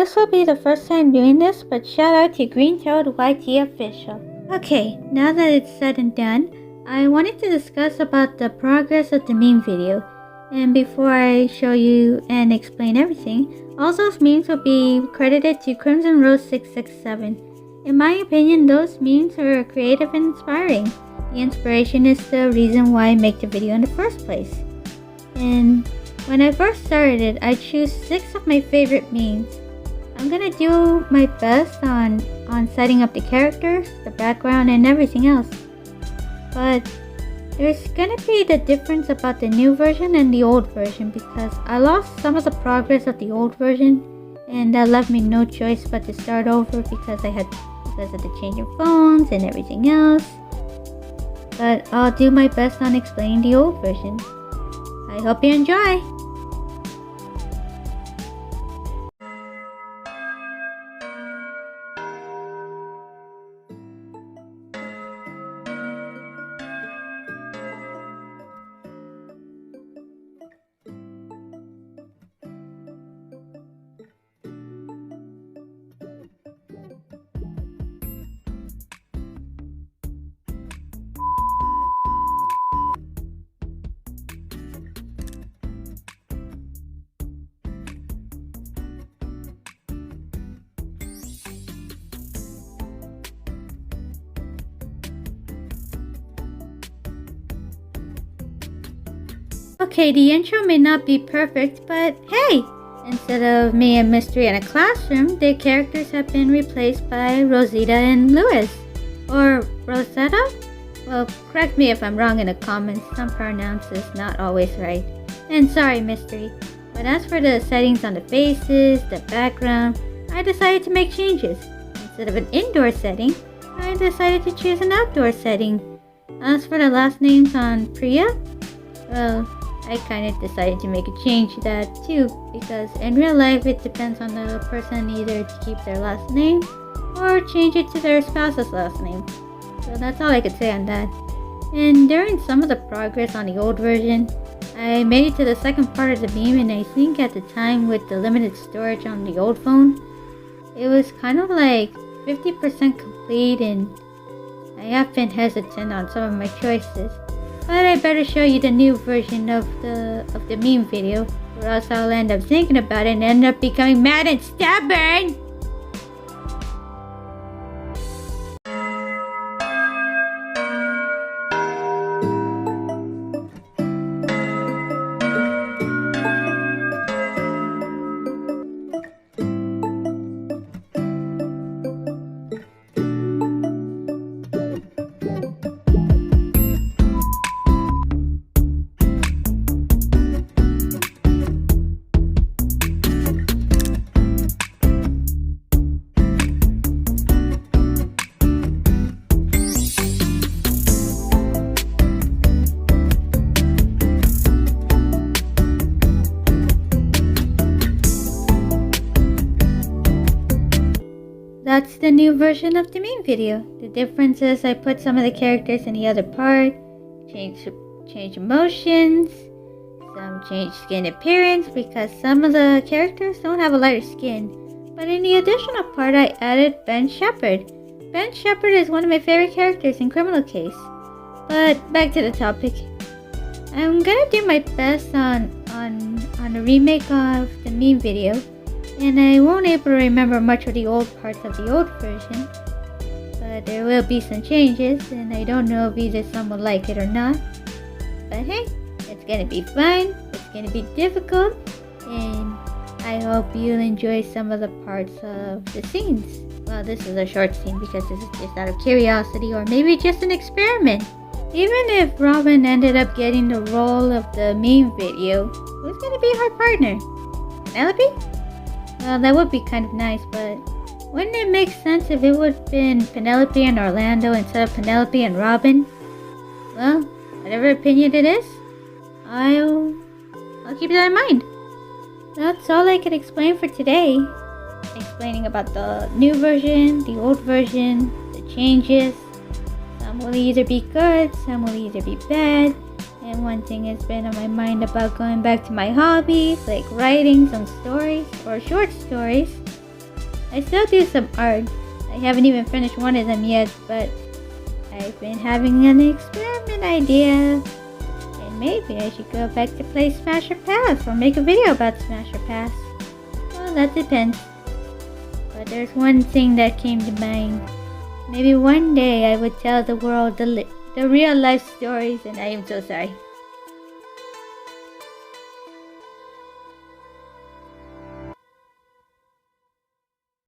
this will be the first time doing this, but shout out to Green Toad YT Official. Okay, now that it's said and done, I wanted to discuss about the progress of the meme video. And before I show you and explain everything, all those memes will be credited to Crimson Rose 667. In my opinion, those memes are creative and inspiring. The inspiration is the reason why I make the video in the first place. And when I first started it, I chose 6 of my favorite memes. I'm gonna do my best on setting up the characters, the background, and everything else. But there's gonna be the difference about the new version and the old version because I lost some of the progress of the old version, and that left me no choice but to start over because of the change in phones and everything else. But I'll do my best on explaining the old version. I hope you enjoy! Okay, the intro may not be perfect, but hey! Instead of me and Mystery in a classroom, the characters have been replaced by Rosita and Lewis. Or Rosetta? Well, correct me if I'm wrong in the comments, some pronouns is not always right. And sorry, Mystery. But as for the settings on the faces, the background, I decided to make changes. Instead of an indoor setting, I decided to choose an outdoor setting. As for the last names on Priya, well, I kind of decided to make a change to that too, because in real life it depends on the person either to keep their last name or change it to their spouse's last name. So that's all I could say on that. And during some of the progress on the old version, I made it to the second part of the meme, and I think at the time with the limited storage on the old phone, it was kind of like 50% complete, and I have been hesitant on some of my choices. But I better show you the new version of the meme video, or else I'll end up thinking about it and end up becoming mad and stubborn! That's the new version of the meme video. The difference is I put some of the characters in the other part, change emotions, some change skin appearance because some of the characters don't have a lighter skin. But in the additional part I added Ben Shepherd. Ben Shepherd is one of my favorite characters in Criminal Case. But back to the topic. I'm gonna do my best on a remake of the meme video. And I won't able to remember much of the old parts of the old version, but there will be some changes, and I don't know if either some will like it or not. But hey, it's gonna be fun, it's gonna be difficult, and I hope you'll enjoy some of the parts of the scenes. Well, this is a short scene because this is just out of curiosity, or maybe just an experiment. Even if Robin ended up getting the role of the meme video, who's gonna be her partner? Penelope? Well, that would be kind of nice, but wouldn't it make sense if it would have been Penelope and Orlando instead of Penelope and Robin? Well, whatever opinion it is, I'll keep that in mind. That's all I could explain for today. Explaining about the new version, the old version, the changes. Some will either be good, some will either be bad. And one thing has been on my mind about going back to my hobbies, like writing some stories or short stories. I still do some art. I haven't even finished one of them yet, but I've been having an experiment idea. And maybe I should go back to play Smash or Pass or make a video about Smash or Pass. Well, that depends. But there's one thing that came to mind. Maybe one day I would tell the world the real life stories, and I am so sorry.